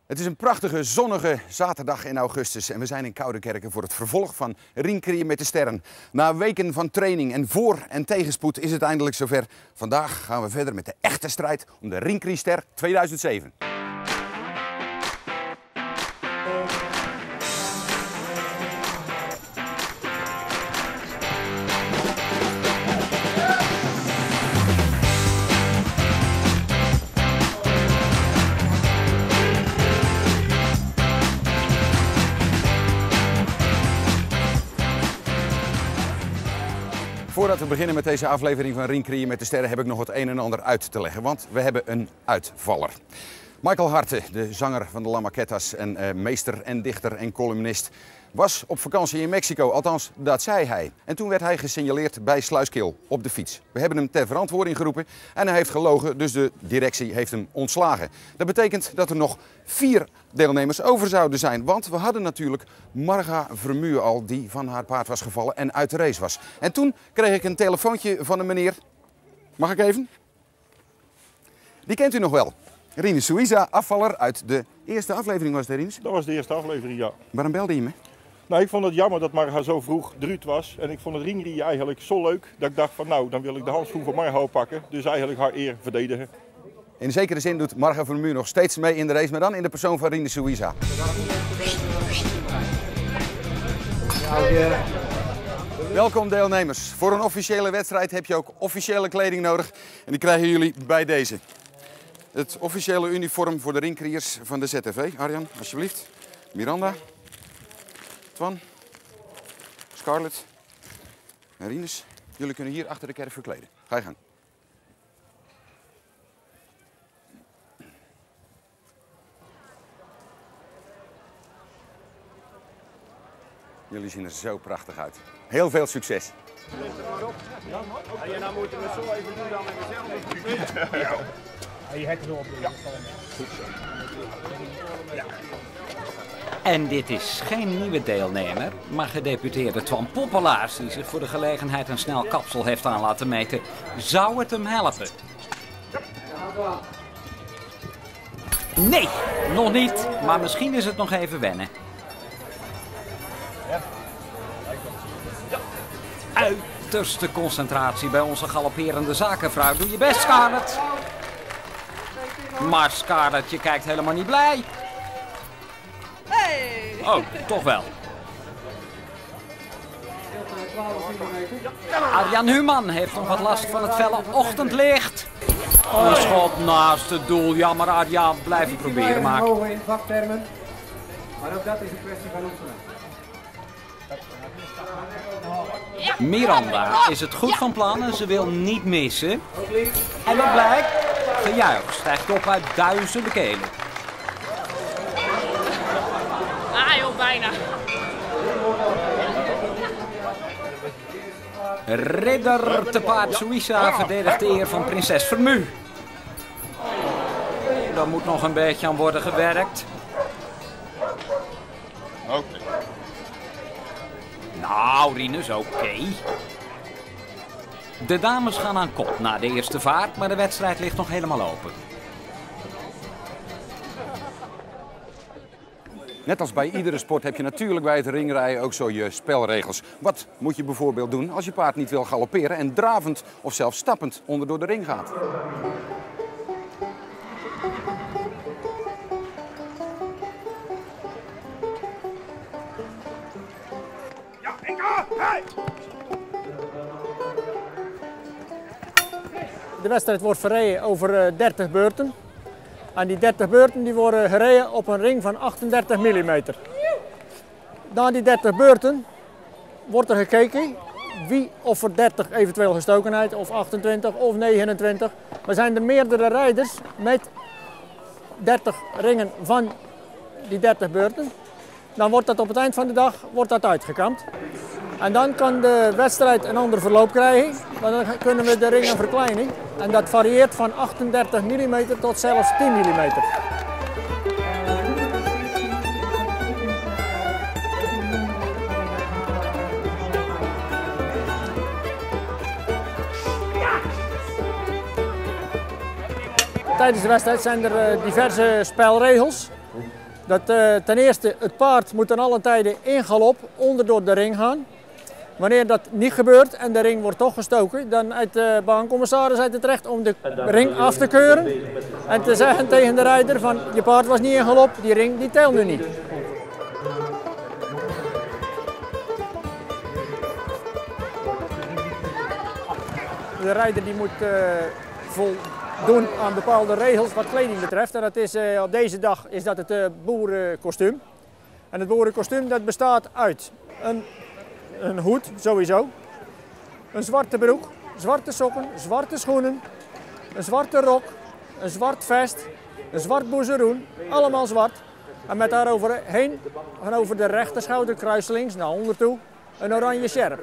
Het is een prachtige, zonnige zaterdag in augustus en we zijn in Koudekerke voor het vervolg van Ringcreën met de Sterren. Na weken van training en voor- en tegenspoed is het eindelijk zover. Vandaag gaan we verder met de echte strijd om de Ringcreën-ster 2007. Voordat we beginnen met deze aflevering van Ringcreën met de Sterren heb ik nog het een en ander uit te leggen, want we hebben een uitvaller. Michael Harte, de zanger van de La Maquetas en meester en dichter en columnist, was op vakantie in Mexico, althans dat zei hij. En toen werd hij gesignaleerd bij Sluiskil op de fiets. We hebben hem ter verantwoording geroepen en hij heeft gelogen, dus de directie heeft hem ontslagen. Dat betekent dat er nog 4 deelnemers over zouden zijn, want we hadden natuurlijk Marga Vermuur al, die van haar paard was gevallen en uit de race was. En toen kreeg ik een telefoontje van een meneer, mag ik even? Die kent u nog wel. Rinus Suiza, afvaller uit de eerste aflevering was het, Rinus? Dat was de eerste aflevering, ja. Waarom belde je me? Nou, ik vond het jammer dat Marga zo vroeg eruit was. En ik vond het Ringcreën eigenlijk zo leuk dat ik dacht van nou, dan wil ik de handschoen van Marga oppakken. Dus eigenlijk haar eer verdedigen. In zekere zin doet Marga Vermuur nog steeds mee in de race, maar dan in de persoon van Rinus Suiza. Welkom deelnemers. Voor een officiële wedstrijd heb je ook officiële kleding nodig. En die krijgen jullie bij deze. Het officiële uniform voor de ringcreërs van de ZTV. Arjan, alsjeblieft. Miranda. Twan. Scarlett. En Rinus. Jullie kunnen hier achter de kerk verkleden. Ga je gang. Jullie zien er zo prachtig uit. Heel veel succes. En dan moeten we zo even doen dan met dezelfde. Ja. Je hebt erop. Ja. Ja. En dit is geen nieuwe deelnemer, maar gedeputeerde Twan Poppelaars, die zich voor de gelegenheid een snel kapsel heeft aan laten meten. Zou het hem helpen? Nee, nog niet, maar misschien is het nog even wennen. Uiterste concentratie bij onze galopperende zakenvrouw. Doe je best, Scarlett. Maar Scarlett, je kijkt helemaal niet blij. Hey. Oh, toch wel. Arjan Human heeft nog wat last van het felle ochtendlicht. Een schot naast het doel. Jammer, Arjan. Blijf het proberen maken. Hoog in vaktermen. Maar ook dat is een kwestie van oefenen. Miranda is het goed van plan en ze wil niet missen. En dat blijkt, gejuich stijgt op uit duizenden kelen. Ah joh, bijna. Ridder te paard Suiza verdedigt de eer van prinses Vermuur. Daar moet nog een beetje aan worden gewerkt. Oké. Nou, Rinus, oké. De dames gaan aan kop na de eerste vaart, maar de wedstrijd ligt nog helemaal open. Net als bij iedere sport heb je natuurlijk bij het ringrijden ook zo je spelregels. Wat moet je bijvoorbeeld doen als je paard niet wil galopperen en dravend of zelfs stappend onder door de ring gaat? Ja, ik ga! Hey! De wedstrijd wordt verreden over 30 beurten. En die 30 beurten die worden gereden op een ring van 38 mm. Na die 30 beurten wordt er gekeken wie of er 30 eventueel gestokenheid, of 28 of 29. Maar zijn er meerdere rijders met 30 ringen van die 30 beurten, dan wordt dat op het eind van de dag uitgekampt. En dan kan de wedstrijd een ander verloop krijgen, maar dan kunnen we de ringen verkleinen. En dat varieert van 38 mm tot zelfs 10 mm. Tijdens de wedstrijd zijn er diverse spelregels. Dat ten eerste, het paard moet ten alle tijde in galop onder door de ring gaan. Wanneer dat niet gebeurt en de ring wordt toch gestoken, dan uit de baancommissaris uit het recht om de ring af te keuren. En te zeggen tegen de rijder van je paard was niet in galop, die ring die telt nu niet. De rijder die moet voldoen aan bepaalde regels wat kleding betreft. En dat is, op deze dag is dat het boerenkostuum. En het boerenkostuum dat bestaat uit een hoed sowieso, een zwarte broek, zwarte sokken, zwarte schoenen, een zwarte rok, een zwart vest, een zwart boezeroen, allemaal zwart. En met daaroverheen, van over de rechterschouder kruislinks naar onder toe, een oranje sjerp.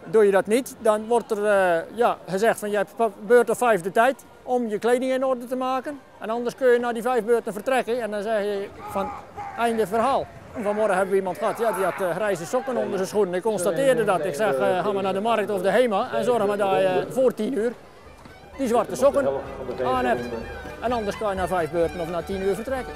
Doe je dat niet, dan wordt er gezegd van je hebt beurt of 5 de tijd om je kleding in orde te maken. En anders kun je na die 5 beurten vertrekken en dan zeg je van einde verhaal. En vanmorgen hebben we iemand gehad, ja, die had grijze sokken onder zijn schoenen. Ik constateerde dat. Ik zeg, ga maar naar de markt of de HEMA en zorg maar dat je voor 10 uur die zwarte sokken aan hebt. En anders kan je na 5 beurten of na 10 uur vertrekken.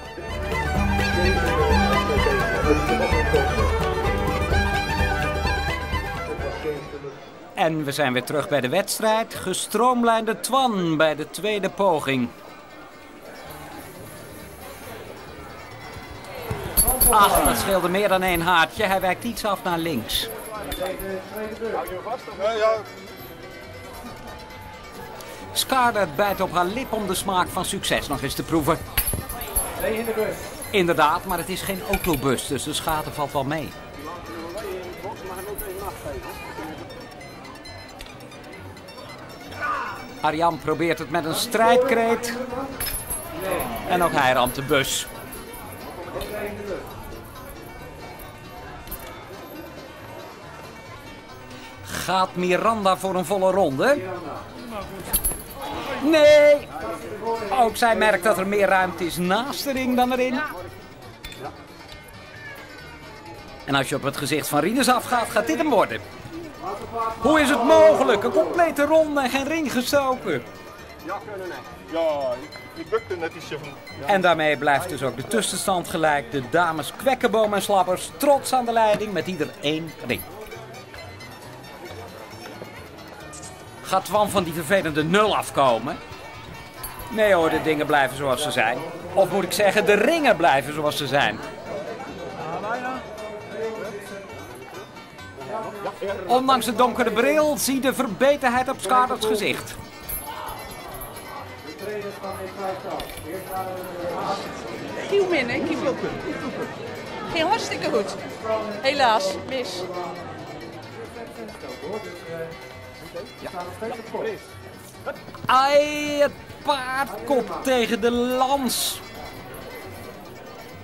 En we zijn weer terug bij de wedstrijd. Gestroomlijnde Twan bij de tweede poging. Ach, dat scheelde meer dan 1 haartje. Hij wijkt iets af naar links. Scarlett bijt op haar lip om de smaak van succes nog eens te proeven. Inderdaad, maar het is geen autobus, dus de schade valt wel mee. Arjan probeert het met een strijdkreet. En ook hij ramt de bus. Gaat Miranda voor een volle ronde? Nee! Ook zij merkt dat er meer ruimte is naast de ring dan erin. En als je op het gezicht van Rinus afgaat, gaat dit hem worden. Hoe is het mogelijk? Een complete ronde en geen ring gestoken. Ja, ik bukte net iets van. En daarmee blijft dus ook de tussenstand gelijk. De dames Kwekkenboom en Slappers trots aan de leiding met ieder 1 ring. Gaat Twan van die vervelende 0 afkomen? Nee hoor, de dingen blijven zoals ze zijn. Of moet ik zeggen, de ringen blijven zoals ze zijn. Ondanks de donkere bril zie je de verbeterheid op Scarlett's gezicht. Giel min, hè? Ging hartstikke goed. Helaas, mis. Ai, het paard kopt tegen de lans.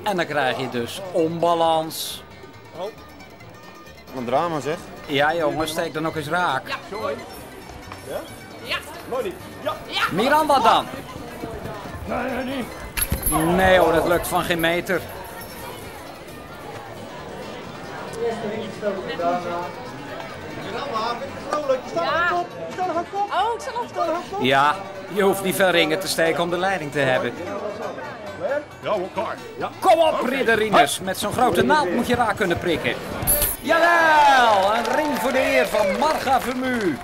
En dan krijg je dus onbalans. Een drama zeg. Ja jongens, steek dan ook eens raak. Ja. Ja. Ja. Miranda dan. Nee hoor, dat lukt van geen meter. Ja. Oh, ik sta nog kop. Ja, je hoeft niet veel ringen te steken om de leiding te hebben. Ja, we're klaar. Ja. Kom op, ridder Rinus. Met zo'n grote naald moet je raak kunnen prikken. Jawel, een ring voor de eer van Marga Vermu.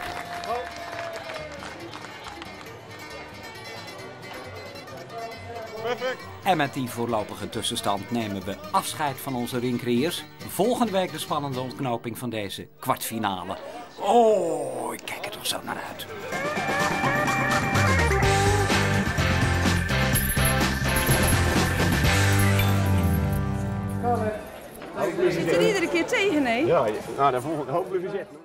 Perfect. En met die voorlopige tussenstand nemen we afscheid van onze ringkriërs. Volgende week de spannende ontknoping van deze kwartfinale. Oh, ik kijk er toch zo naar uit. Je zit er iedere keer tegen, hè? Ja, nou dan hopelijk weer zitten.